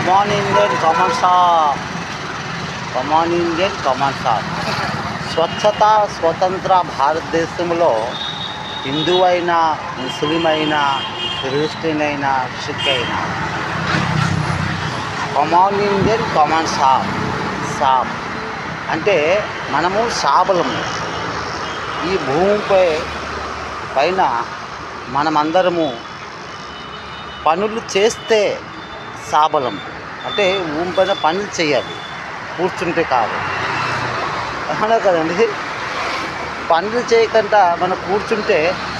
కమాన్ Indian కమాన్ shop, కమాన్ Indian కమాన్ shop. స్వచ్ఛత స్వతంత్ర భారతదేశంలో హిందూ అయినా, ముస్లిం అయినా, క్రిస్టియన్ అయినా, సిక్ అయినా కమాన్ ఇండియన్ కమాన్ షాప్. షాప్ అంటే మనము షాపులము. ఈ భూమిపై పైన మనమందరము పనులు చేస్తే సాబలం. అంటే భూమి పైన పనులు చేయాలి, కూర్చుంటే కాదు. అవునా కదండి? పనులు చేయకుండా మనం కూర్చుంటే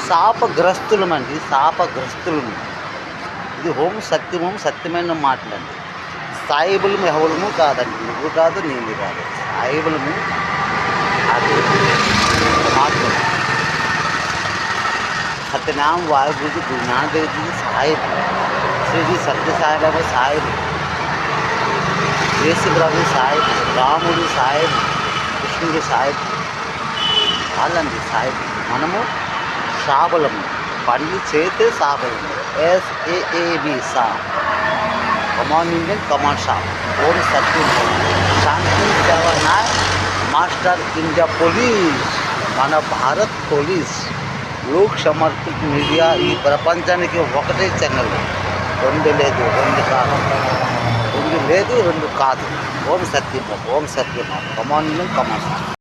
శాపగ్రస్తులమండి, శాపగ్రస్తులము. ఇది సత్యమైన మాటలండి. సాయిబులము ఎవరము కాదండి, నువ్వు కాదు, నేను కాదు. సాయిబులము అది మాత్రం. సత్యనామ వాయుగురు గురు నానక్ దేవ్ జీ సాహిబ్, శ్రీ సత్య సాయిబాబా సాహిబ్, యేసు ప్రభు సాహిబ్, రాముడు సాహిబ్, కృష్ణుడు సాహిబ్, వాళ్ళండి సాహిబ్. మనము సాబలము, పనులు చేస్తే సాబలము. SAAB సా. కమాన్ ఇండియన్ కమాన్ షాప్. ఓం సత్యం శాంతి సేవనా మాస్టర్ ఇండియా పోలీస్, మన భారత్ పోలీస్. లోక్ సమర్పిత మీడియా ఈ ప్రపంచానికి ఒకటే ఛానల్. రెండు లేదు, రెండు కాదు, రెండు కాదు. ఓం సత్యం, ఓం సత్యం. కమాన్ ఇండియన్ కమాన్ షాప్.